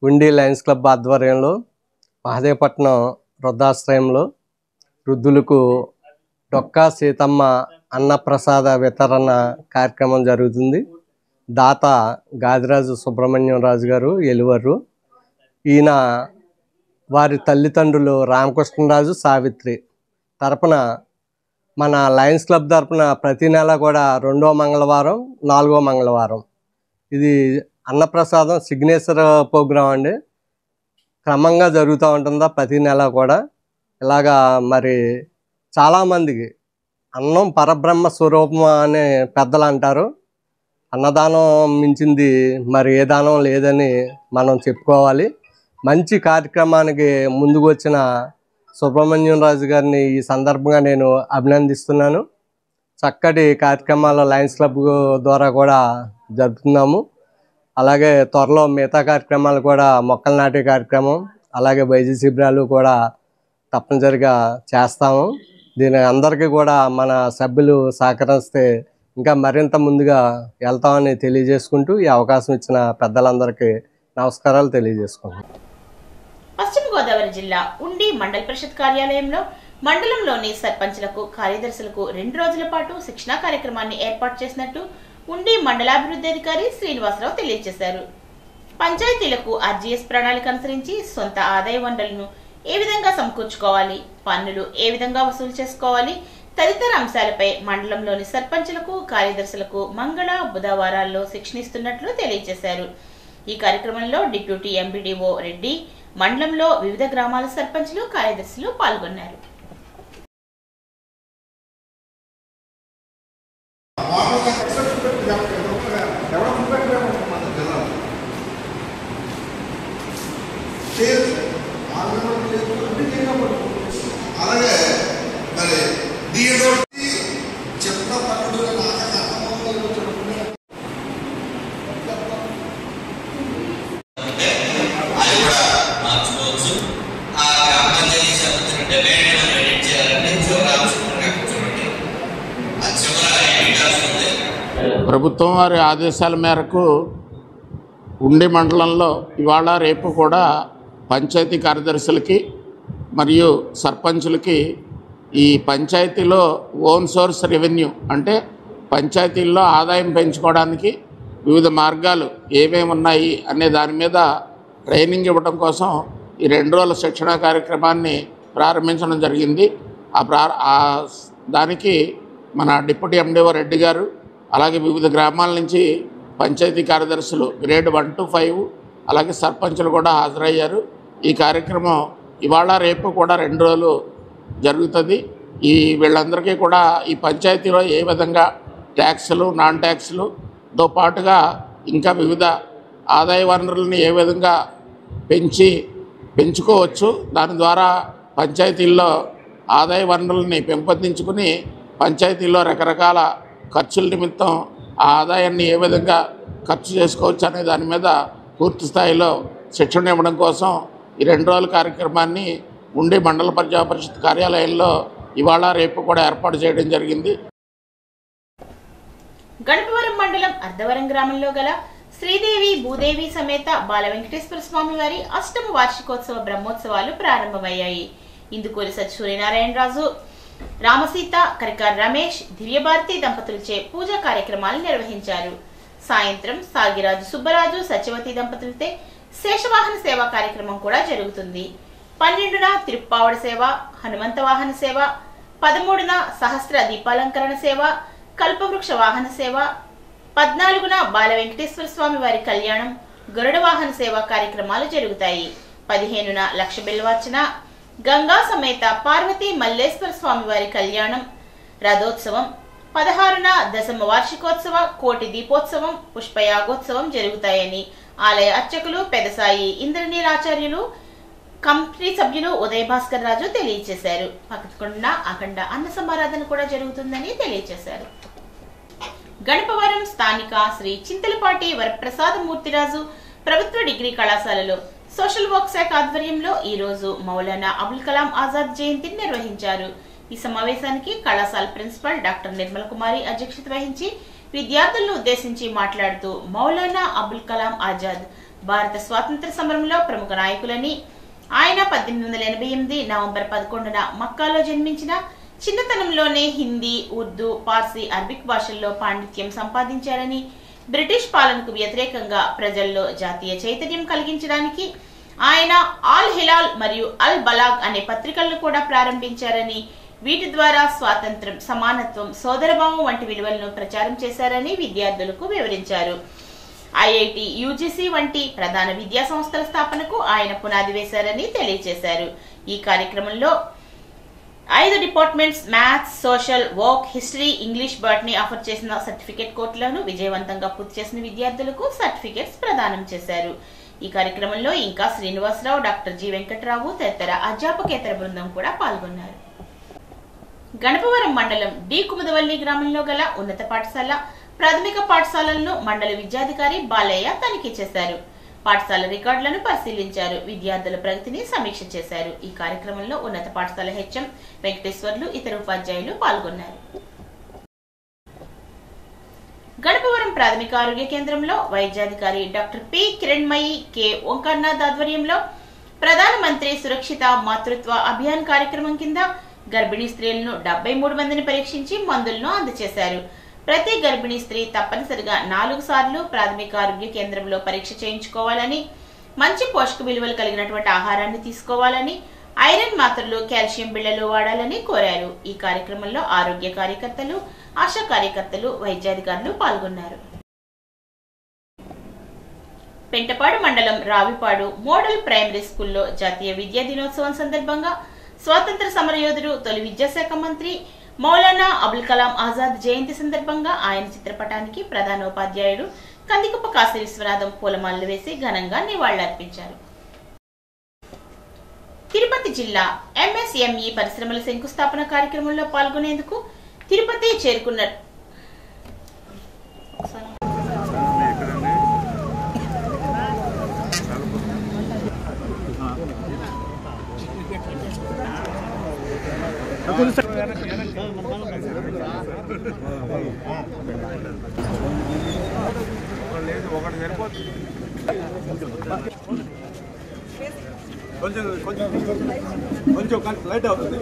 ఉండి లయన్స్ క్లబ్ ఆధ్వర్యంలో మహదేవపట్నం వృద్ధాశ్రయంలో వృద్ధులకు డొక్కా సీతమ్మ అన్నప్రసాద వితరణ కార్యక్రమం జరుగుతుంది. దాత గాదిరాజు సుబ్రహ్మణ్యం రాజు గారు ఎలువరు. ఈయన వారి తల్లిదండ్రులు రామకృష్ణరాజు సావిత్రి తరపున మన లయన్స్ క్లబ్ తరపున ప్రతి నెల కూడా 2వ మంగళవారం 4వ మంగళవారం ఇది అన్నప్రసాదం సిగ్నేచర్ ప్రోగ్రాం అండి. క్రమంగా జరుగుతూ ఉంటుందా ప్రతి నెల కూడా. ఇలాగా మరి చాలామందికి అన్నం పరబ్రహ్మ స్వరూపం అని పెద్దలు అంటారు. అన్నదానం మించింది మరి ఏ దానం లేదని మనం చెప్పుకోవాలి. మంచి కార్యక్రమానికి ముందుకు వచ్చిన సుబ్రహ్మణ్యం రాజు గారిని ఈ సందర్భంగా నేను అభినందిస్తున్నాను. చక్కటి కార్యక్రమాలు లయన్స్ క్లబ్ ద్వారా కూడా జరుపుతున్నాము. అలాగే త్వరలో మిగతా కార్యక్రమాలు కూడా మొక్కలు నాటే కార్యక్రమం అలాగే వైద్య శిబిరాలు కూడా తప్పనిసరిగా చేస్తాము. దీని అందరికీ కూడా మన సభ్యులు సహకరిస్తే ఇంకా మరింత ముందుగా వెళ్తామని తెలియజేసుకుంటూ ఈ అవకాశం ఇచ్చిన పెద్దలందరికీ నమస్కారాలు తెలియజేసుకుంటున్నాను. పశ్చిమ గోదావరి జిల్లా ఉండి మండల పరిషత్ కార్యాలయంలో మండలంలోని సర్పంచ్లకు కార్యదర్శులకు 2 రోజుల పాటు శిక్షణా కార్యక్రమాన్ని ఏర్పాటు చేసినట్టు ఉండి మండలాభివృద్ధి అధికారి శ్రీనివాసరావు తెలియజేశారు. పంచాయతీలకు ఆర్జీఎస్ ప్రణాళిక అనుసరించి సొంత ఆదాయ వనరులను ఏ విధంగా సమకూర్చుకోవాలి, పన్నులు ఏ విధంగా వసూలు చేసుకోవాలి తదితర అంశాలపై మండలంలోని సర్పంచులకు కార్యదర్శులకు మంగళ బుధవారాల్లో శిక్షణ ఇస్తున్నట్లు తెలియజేశారు. ఈ కార్యక్రమంలో డిప్యూటీ ఎంపీడీఓ రెడ్డి, మండలంలో వివిధ గ్రామాల సర్పంచులు కార్యదర్శులు పాల్గొన్నారు. అలాగే మరి దీనిలో చిన్న పనులు అది కూడా మార్చుకోవచ్చు. ఆ గ్రామ పంచాయతీ సభ్యులు డిబేట్ ఎడిట్ చేయాలంటే ప్రభుత్వం వారి ఆదేశాల మేరకు ఉండి మండలంలో ఇవాళ రేపు కూడా పంచాయతీ కార్యదర్శులకి మరియు సర్పంచులకి ఈ పంచాయతీలో ఓన్ సోర్స్ రెవెన్యూ అంటే పంచాయతీల్లో ఆదాయం పెంచుకోవడానికి వివిధ మార్గాలు ఏమేమి ఉన్నాయి అనే దాని మీద ట్రైనింగ్ ఇవ్వడం కోసం ఈ 2 రోజుల శిక్షణా కార్యక్రమాన్ని ప్రారంభించడం జరిగింది. దానికి మన డిప్యూటీ ఎండిఓ రెడ్డి గారు అలాగే వివిధ గ్రామాల నుంచి పంచాయతీ కార్యదర్శులు గ్రేడ్ 1 to 5 అలాగే సర్పంచులు కూడా హాజరయ్యారు. ఈ కార్యక్రమం ఇవాళ రేపు కూడా 2 రోజులు జరుగుతుంది. వీళ్ళందరికీ కూడా ఈ పంచాయతీలో ఏ విధంగా ట్యాక్సులు నాన్ ట్యాక్సులతో పాటుగా ఇంకా వివిధ ఆదాయ వనరులను ఏ విధంగా పెంచుకోవచ్చు, దాని ద్వారా పంచాయతీల్లో ఆదాయ వనరులని పెంపొందించుకుని పంచాయతీల్లో రకరకాల ఖర్చుల నిమిత్తం ఆ ఆదాయాన్ని ఏ విధంగా ఖర్చు చేసుకోవచ్చు అనే దాని మీద పూర్తి స్థాయిలో శిక్షణ ఇవ్వడం కోసం ఈ 2 రోజుల కార్యక్రమాన్ని ఉండి మండల ప్రజా పరిషత్ కార్యాలయంలో ఇవాళ రేపు కూడా ఏర్పాటు చేయడం జరిగింది. గణపవరం మండలం అర్ధవరం గ్రామంలో గల శ్రీదేవి భూదేవి సమేత బాల వెంకటేశ్వర స్వామి వారి అష్టమ వార్షికోత్సవ బ్రహ్మోత్సవాలు ప్రారంభమయ్యాయి. ఇందుకూరి సత్యసూర్యనారాయణరాజు, రామసీత, కరికార్ రమేష్, దివ్యభారతి దంపతులచే పూజా కార్యక్రమాలు నిర్వహించారు. సాయంత్రం సాగిరాజు సుబ్బరాజు, సత్యవతి దంపతులతో శేషవాహన సేవ కార్యక్రమం కూడా జరుగుతుంది. 12న తిరుప్పావడ సేవ, హనుమంత వాహన సేవ, 13న సహస్ర దీపాలంకరణ సేవ, కల్పవృక్ష వాహన సేవ, 14న బాల వెంకటేశ్వర స్వామి వారి కళ్యాణం, గరుడ వాహన సేవ కార్యక్రమాలు జరుగుతాయి. 15న లక్ష బిల్వార్చన, గంగా సమేత పార్వతీ మల్లేశ్వర స్వామి వారి కళ్యాణం, రథోత్సవం, 16న దశమ వార్షికోత్సవ కోటి దీపోత్సవం, పుష్పయాగోత్సవం జరుగుతాయని ఆలయ అర్చకులు పెదసాయి ఇంద్రనీలాచార్యులు, కమిటీ సభ్యులు ఉదయ భాస్కర్ రాజు తెలియజేశారు. పక్కకుండా అఖండ అన్న సమారాధన కూడా జరుగుతుందని తెలియజేశారు. గణపవరం స్థానిక శ్రీ చింతలపాటి వరప్రసాదమూర్తిరాజు ప్రభుత్వ డిగ్రీ కళాశాలలో సోషల్ వర్క్ శాఖ ఆధ్వర్యంలో ఈ రోజు మౌలానా అబుల్ కలాం ఆజాద్ జయంతిని నిర్వహించారు. ఈ సమావేశానికి కళాశాల ప్రిన్సిపల్ డాక్టర్ నిర్మల కుమారి అధ్యక్షత వహించి విద్యార్థులను ఉద్దేశించి మాట్లాడుతూ మౌలానా అబుల్ కలాం ఆజాద్ భారత స్వాతంత్ర సమరంలో ప్రముఖ నాయకులని, ఆయన 1888 నవంబర్ 11న మక్కాలో జన్మించిన చిన్నతనంలోనే హిందీ, ఉర్దూ, పార్సీ, అరబిక్ భాషల్లో పాండిత్యం సంపాదించారని, బ్రిటిష్ పాలనకు వ్యతిరేకంగా ప్రజల్లో జాతీయ చైతన్యం కలిగించడానికి ఆయన ఆల్ హిలాల్ మరియు అల్ బలాగ్ అనే పత్రికలను కూడా ప్రారంభించారని, వీటి ద్వారా స్వాతంత్రం, సమానత్వం, సోదరభావం వంటి విలువలను ప్రచారం చేశారని విద్యార్థులకు వివరించారు. ఐఐటి, యూజీసీ వంటి ప్రధాన విద్యా సంస్థల స్థాపనకు ఆయన పునాది వేశారని తెలియజేశారు. ఈ కార్యక్రమంలో 5 departments maths, social work, history, English, botany offer చేసిన సర్టిఫికేట్ కోర్సులను విజయవంతంగా పూర్తి చేసిన విద్యార్థులకు సర్టిఫికేట్స్ ప్రదానం చేశారు. ఈ కార్యక్రమంలో ఇంకా శ్రీనివాసరావు, డాక్టర్ జి వెంకట్రావు తదితర అధ్యాపకేతర బృందం కూడా పాల్గొన్నారు. గణపవరం మండలం డి కుముదవల్లి గ్రామంలో గల ఉన్నత పాఠశాల, ప్రాథమిక పాఠశాలలను మండల విద్యాధికారి బాలయ్య తనిఖీ చేశారు. పాఠశాల రికార్డులను పరిశీలించారు. విద్యార్థుల ప్రగతిని సమీక్ష చేశారు. ఈ కార్యక్రమంలో ఉన్నత పాఠశాల హెచ్ఎం వెంకటేశ్వర్లు, ఇతర ఉపాధ్యాయులు పాల్గొన్నారు. గణపవరం ప్రాథమిక ఆరోగ్య కేంద్రంలో వైద్యాధికారి doctor P Kiranmayi, K Omkarnath ఆధ్వర్యంలో ప్రధానమంత్రి సురక్షిత మాతృత్వ అభియాన్ కార్యక్రమం కింద గర్భిణీ స్త్రీలను 73 మందిని పరీక్షించి మందులను అందజేశారు. ప్రతి గర్భిణీ స్త్రీ తప్పనిసరిగా 4 సార్లు ప్రాథమిక ఆరోగ్య కేంద్రంలో పరీక్ష చేయించుకోవాలని, మంచి పోషక విలువలు కలిగినటువంటి ఆహారాన్ని తీసుకోవాలని, ఐరన్ మాత్రలు, కాల్షియం బిళ్లలు వాడాలని కోరారు. ఈ కార్యక్రమంలో ఆరోగ్య కార్యకర్తలు, ఆశా కార్యకర్తలు, వైద్యాధికారులు పాల్గొన్నారు. పెంటపాడు మండలం రావిపాడు మోడల్ ప్రైమరీ స్కూల్లో జాతీయ విద్యా దినోత్సవం సందర్భంగా స్వాతంత్ర సమరయోధుడు, తొలి విద్యాశాఖ మంత్రి మౌలానా అబుల్ కలాం ఆజాద్ జయంతి సందర్భంగా ఆయన చిత్రపటానికి ప్రధానోపాధ్యాయుడు కందికుప్ప కాశీ విశ్వనాథం పూలమాలలు వేసి ఘనంగా నివాళులర్పించారు. తిరుపతి జిల్లా ఎంఎస్ఎంఈ పరిశ్రమల శంకుస్థాపన కార్యక్రమంలో పాల్గొనేందుకు తిరుపతి చేరుకున్నారు. కొంచెం లైట్ అవుతుంది.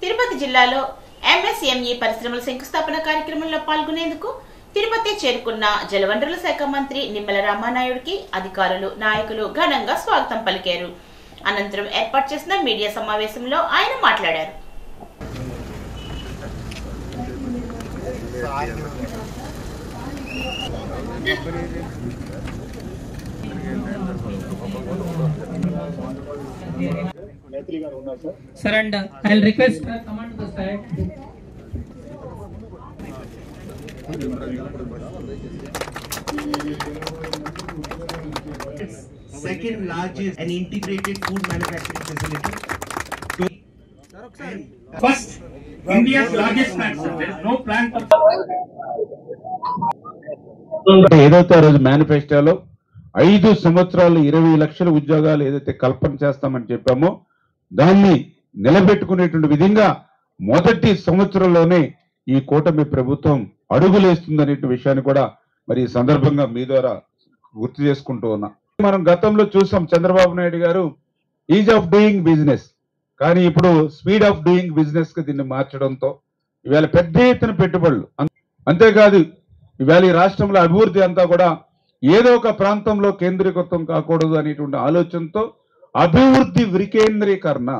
తిరుపతి జిల్లాలో ఎంఎస్ఎంఈ పరిశ్రమల శంకుస్థాపన కార్యక్రమంలో పాల్గొనేందుకు తిరుపతి చేరుకున్న జలవనరుల శాఖ మంత్రి నిమ్మల రామానాయుడికి అధికారులు, నాయకులు ఘనంగా స్వాగతం పలికారు. అనంతరం ఏర్పాటు చేసిన మీడియా సమావేశంలో ఆయన మాట్లాడారు. Sir, and I'll request her come on to the side. Second largest and integrated food manufacturing facility. First, India's largest plant. There is no plant. ఏదైతే ఆ రోజు మేనిఫెస్టోలో 5 సంవత్సరాలు 20 లక్షల ఉద్యోగాలు ఏదైతే కల్పన చేస్తామని చెప్పామో దాన్ని నిలబెట్టుకునేటువంటి విధంగా మొదటి సంవత్సరంలోనే ఈ కూటమి ప్రభుత్వం అడుగులేస్తుందనే విషయాన్ని కూడా మరి ఈ సందర్భంగా మీ ద్వారా గుర్తు చేసుకుంటూ ఉన్నా. మనం గతంలో చూసాం చంద్రబాబు నాయుడు గారు ఈజ్ ఆఫ్ డూయింగ్ బిజినెస్, కానీ ఇప్పుడు స్పీడ్ ఆఫ్ డూయింగ్ బిజినెస్ కి దీన్ని మార్చడంతో ఇవాళ పెద్ద ఎత్తున పెట్టుబడులు, అంతేకాదు ఇవాళ ఈ రాష్ట్రంలో అభివృద్ధి అంతా కూడా ఏదో ఒక ప్రాంతంలో కేంద్రీకృతం కాకూడదు అనేటువంటి ఆలోచనతో అభివృద్ధి వికేంద్రీకరణ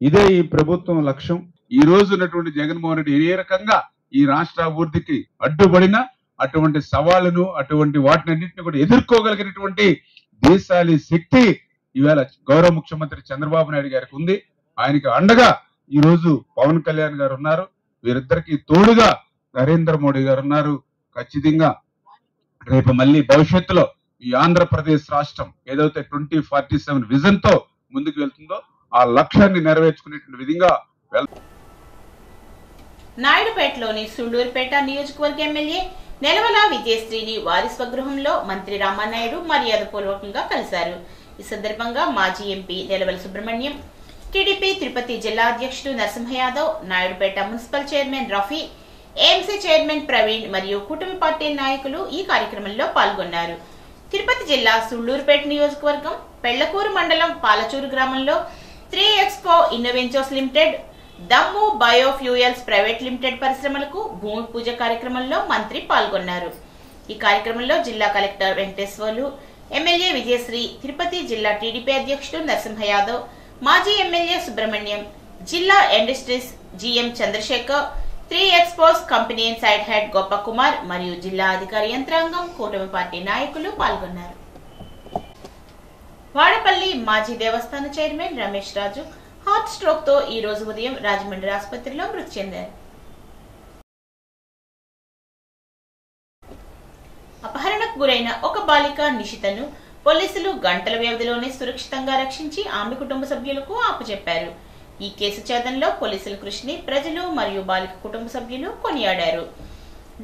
ఇదే ఈ ప్రభుత్వం లక్ష్యం. ఈ రోజు ఉన్నటువంటి జగన్మోహన్ రెడ్డి ఏ రకంగా ఈ రాష్ట్ర అభివృద్ధికి అడ్డుపడిన అటువంటి సవాళ్లను అటువంటి వాటినన్నింటినీ కూడా ఎదుర్కోగలిగినటువంటి దేశాలి శక్తి ఇవాళ గౌరవ ముఖ్యమంత్రి చంద్రబాబు నాయుడు గారికి ఉంది. ఆయనకి అండగా ఈ రోజు పవన్ కళ్యాణ్ గారు ఉన్నారు. వీరిద్దరికి తోడుగా నరేంద్ర మోడీ గారు ఉన్నారు. ఖచ్చితంగా రేపు మళ్ళీ భవిష్యత్తులో ఈ ఆంధ్రప్రదేశ్ రాష్ట్రం ఏదైతే 2047 విజన్ తో ముందుకు వెళ్తుందో ఆ లక్ష్యాన్ని నెరవేర్చుకునేటువంటి విధంగా నాయుడుపేటలోని సుళ్లూరుపేట నియోజకవర్గ ఎమ్మెల్యే నెలవల విజయశ్రీని వారి స్వగృహంలో మంత్రి రామానాయుడు మర్యాదపూర్వకంగా కలిశారు. ఈ సందర్భంగా మాజీ ఎంపీ నెలవల సుబ్రహ్మణ్యం, టీడీపీ తిరుపతి జిల్లా అధ్యక్షుడు Narasimha Yadav, Naidupeta municipal chairman Rafi, AMC chairman Praveen మరియు కూటమి పార్టీ నాయకులు ఈ కార్యక్రమంలో పాల్గొన్నారు. తిరుపతి జిల్లా సుళ్లూరుపేట నియోజకవర్గం పెళ్లకూరు మండలం పాలచూరు గ్రామంలో 3Expo innoventures limited, Dammu biofuels private limited పరిశ్రమలకు భూమి పూజ కార్యక్రమంలో మంత్రి పాల్గొన్నారు. ఈ కార్యక్రమంలో జిల్లా కలెక్టర్ వెంకటేశ్వర్లు, ఎమ్మెల్యే విజయశ్రీ, తిరుపతి జిల్లా టీడీపీ అధ్యక్షుడు నరసింహ యాదవ్, మాజీ ఎమ్మెల్యే సుబ్రహ్మణ్యం, జిల్లా industries GM Chandrasekhar, 3Expos company side head Gopakumar మరియు జిల్లా అధికార యంత్రాంగం, కూటమి పార్టీ నాయకులు పాల్గొన్నారు. వాడపల్లి మాజీ దేవస్థాన చైర్మన్ రమేష్ రాజు హార్ట్ స్ట్రోక్ తో ఈ రోజు ఉదయం రాజమండ్రి ఆసుపత్రిలో మృతి చెందారు. అపహరణకు గురైన ఒక బాలిక నిషితను పోలీసులు గంటల వ్యవధిలోనే సురక్షితంగా రక్షించి ఆమె కుటుంబ సభ్యులకు అప్పచెప్పారు. ఈ కేసు ఛేదనలో పోలీసుల కృషిని ప్రజలు మరియు బాలిక కుటుంబ సభ్యులు కొనియాడారు.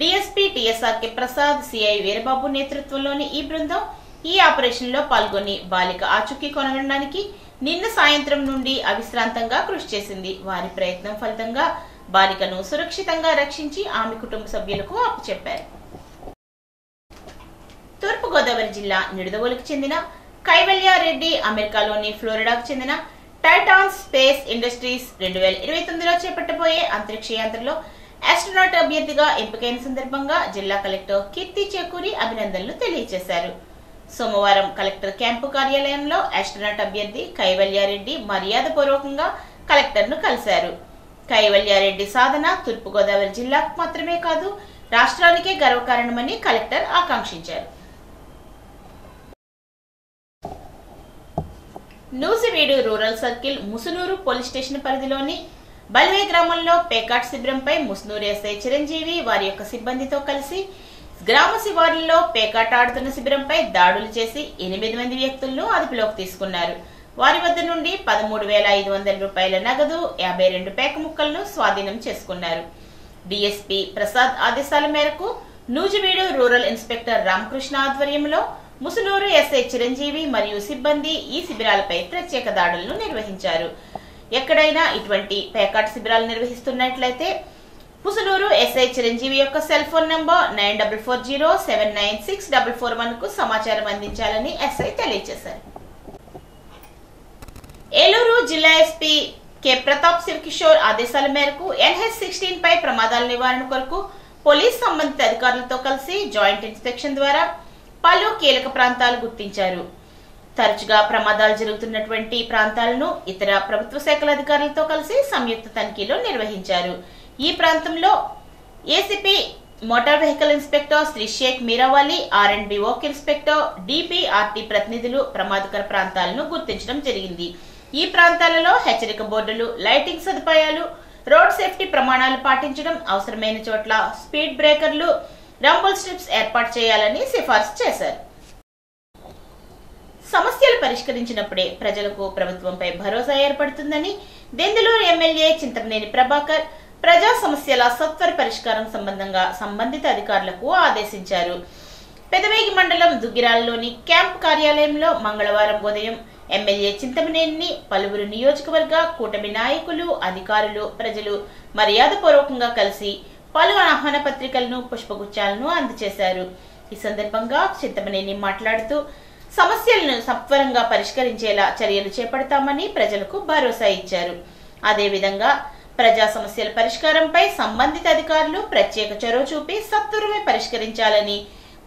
DSP TSRK Prasad, CI Veerababu నేతృత్వంలోని ఈ బృందం ఈ ఆపరేషన్ లో పాల్గొని బాలిక ఆచూకీ కొనడానికి నిన్న సాయంత్రం నుండి అవిశ్రాంతంగా కృషి చేసింది. వారి ప్రయత్నం ఫలితంగా బాలికను సురక్షితంగా రక్షించి ఆమె కుటుంబ సభ్యులకు అప్పచెప్పారు. తూర్పుగోదావరి జిల్లా నిడదవోలుకు చెందిన కైవల్యారెడ్డి అమెరికాలోని ఫ్లోరిడాకు చెందిన టైటాన్ స్పేస్ ఇండస్ట్రీస్ 2029లో చేపట్టబోయే అంతరిక్ష యాత్రలో ఆస్ట్రోనాట్ అభ్యర్థిగా ఎంపికైన సందర్భంగా జిల్లా కలెక్టర్ కీర్తి చేకూరి అభినందనలు తెలియజేశారు. సోమవారం కలెక్టర్ క్యాంపు కార్యాలయంలో ఆస్ట్రోనాట్ అభ్యర్థి కైవల్యారెడ్డి మర్యాదపూర్వకంగా కలెక్టర్ ను కలిశారు. కైవల్యారెడ్డి సాధన తూర్పుగోదావరి జిల్లాకు మాత్రమే కాదు రాష్ట్రానికే గర్వకారణమని కలెక్టర్ ఆకాంక్షించారు. Nuzvid rural circle Musunuru police station పరిధిలోని బల్వే గ్రామంలో పేకాట్ శిబిరంపై ముసునూరు ఎస్ఐ చిరంజీవి వారి యొక్క సిబ్బందితో కలిసి గ్రామ శివారుల్లో పేకాట ఆడుతున్న శిబిరంపై దాడులు చేసి 8 మంది వ్యక్తులను అదుపులోకి తీసుకున్నారు. వారి వద్ద నుండి 13,500 రూపాయల నగదు, 52 పేక ముక్కలను స్వాధీనం చేసుకున్నారు. డీఎస్పీ ప్రసాద్ ఆదేశాల మేరకు నూజివీడు రూరల్ ఇన్స్పెక్టర్ రామకృష్ణ ఆధ్వర్యంలో ముసునూరు ఎస్ఐ చిరంజీవి మరియు సిబ్బంది ఈ శిబిరాలపై ప్రత్యేక దాడులను నిర్వహించారు. ఎక్కడైనా ఇటువంటి పేకాట శిబిరాలు నిర్వహిస్తున్నట్లయితే పుసులూరు ఎస్ఐ చిరంజీవి యొక్క సెల్ ఫోన్ నంబర్ 9440796441 కు సమాచారం అందించాలని ఎస్ఐ తెలియజేశారు. ఏలూరు జిల్లా ఎస్పీ కె ప్రతాప్ శివకిషోర్ ఆదేశాల మేరకు NH-16 పై ప్రమాదాల నివారణ కొరకు పోలీస్ సంబంధిత అధికారులతో కలిసి జాయింట్ ఇన్స్పెక్షన్ ద్వారా పలు కీలక ప్రాంతాలు గుర్తించారు. తరచుగా ప్రమాదాలు జరుగుతున్నటువంటి ప్రాంతాలను ఇతర ప్రభుత్వ శాఖల అధికారులతో కలిసి సంయుక్త తనిఖీలు నిర్వహించారు. ఈ ప్రాంతంలో ACP motor vehicle inspector Shri Sheikh Meeravali, R&B work inspector, DPRT ప్రతినిధులు ప్రమాదకర ప్రాంతాలను గుర్తించడం జరిగింది. ఈ ప్రాంతాలలో హెచ్చరిక బోర్డులు, లైటింగ్ సదుపాయాలు, రోడ్ సేఫ్టీ ప్రమాణాలు పాటించడం, అవసరమైన చోట్ల స్పీడ్ బ్రేకర్లు, రంబుల్ స్ట్రిప్స్ ఏర్పాటు చేయాలని సిఫార్సు చేశారు. సమస్యలు పరిష్కరించినప్పుడే ప్రజలకు ప్రభుత్వంపై భరోసా ఏర్పడుతుందని దెందులూరు ఎమ్మెల్యే చింతమనేని ప్రభాకర్ ప్రజా సమస్యల సత్వర పరిష్కారం సంబంధంగా సంబంధిత అధికారులకు ఆదేశించారు. పెదవేగి మండలం దుగ్గిరాలలోని క్యాంప్ కార్యాలయంలో మంగళవారం ఉదయం ఎమ్మెల్యే చింతమనేని పలువురు నియోజకవర్గ కూటమి నాయకులు, అధికారులు, ప్రజలు మర్యాదపూర్వకంగా కలిసి పలు ఆహ్వాన పత్రికలను, పుష్పగుచ్చాలను అందజేశారు. ఈ సందర్భంగా చింతమనేని మాట్లాడుతూ సమస్యలను సత్వరంగా పరిష్కరించేలా చర్యలు చేపడతామని ప్రజలకు భరోసా ఇచ్చారు. అదేవిధంగా ప్రజా సమస్యల పరిష్కారంపై సంబంధిత అధికారులు ప్రత్యేక చొరవ చూపి సత్వరమే పరిష్కరించాలని,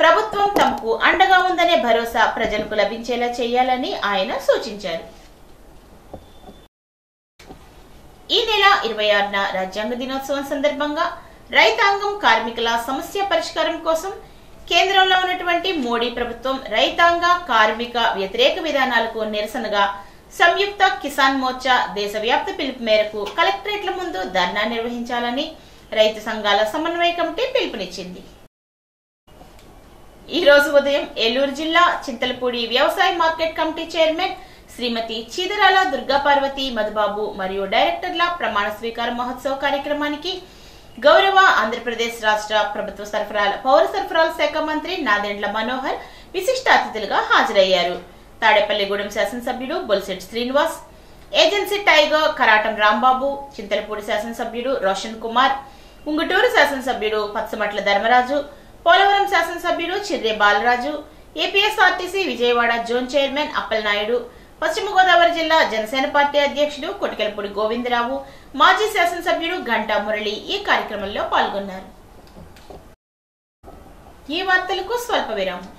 ప్రభుత్వం తమకు అండగా ఉందనే భరోసా ప్రజలకు లభించేలా చేయాలని ఆయన సూచించారు. ఈ నెల 26న రాజ్యాంగ దినోత్సవం సందర్భంగా రైతాంగం, కార్మికుల సమస్య పరిష్కారం కోసం కేంద్రంలో ఉన్నటువంటి మోడీ ప్రభుత్వం రైతాంగ, కార్మిక వ్యతిరేక విధానాలకు నిరసనగా సంయుక్త కిసాన్ మోర్చా దేశవ్యాప్త పిలుపు మేరకు కలెక్టరేట్ల ముందు ధర్నా నిర్వహించాలని రైతు సంఘాల సమన్వయ కమిటీ పిలుపునిచ్చింది. ఈ రోజు ఉదయం ఏలూరు జిల్లా చింతలపూడి వ్యవసాయ మార్కెట్ కమిటీ చైర్మన్ శ్రీమతి చీదరాల దుర్గాపార్వతి మధుబాబు మరియు డైరెక్టర్ల ప్రమాణ స్వీకార మహోత్సవ కార్యక్రమానికి గౌరవ ఆంధ్రప్రదేశ్ రాష్ట్ర ప్రభుత్వ పౌర సరఫరాల శాఖ మంత్రి నాదెండ్ల మనోహర్ విశిష్ట అతిథులుగా హాజరయ్యారు. తాడేపల్లిగూడెం శాసనసభ్యుడు బొలిశెట్టి శ్రీనివాస్, ఏజెన్సీ టైగర్ కరాటం రాంబాబు, చింతలపూడి శాసనసభ్యుడు రోషన్ కుమార్, ఉంగుటూరు శాసనసభ్యుడు పచ్చమట్ల ధర్మరాజు, పోలవరం శాసనసభ్యుడు Chirri Balaraju, APSRTC Vijayawada zone chairman Appalanaidu, Paschima Godavari జిల్లా జనసేన పార్టీ అధ్యక్షుడు కొటికెలపూడి గోవిందరావు, మాజీ శాసనసభ్యుడు గంటా మురళి ఈ కార్యక్రమంలో పాల్గొన్నారు. ఈ వార్తలకు స్వల్ప విరామం.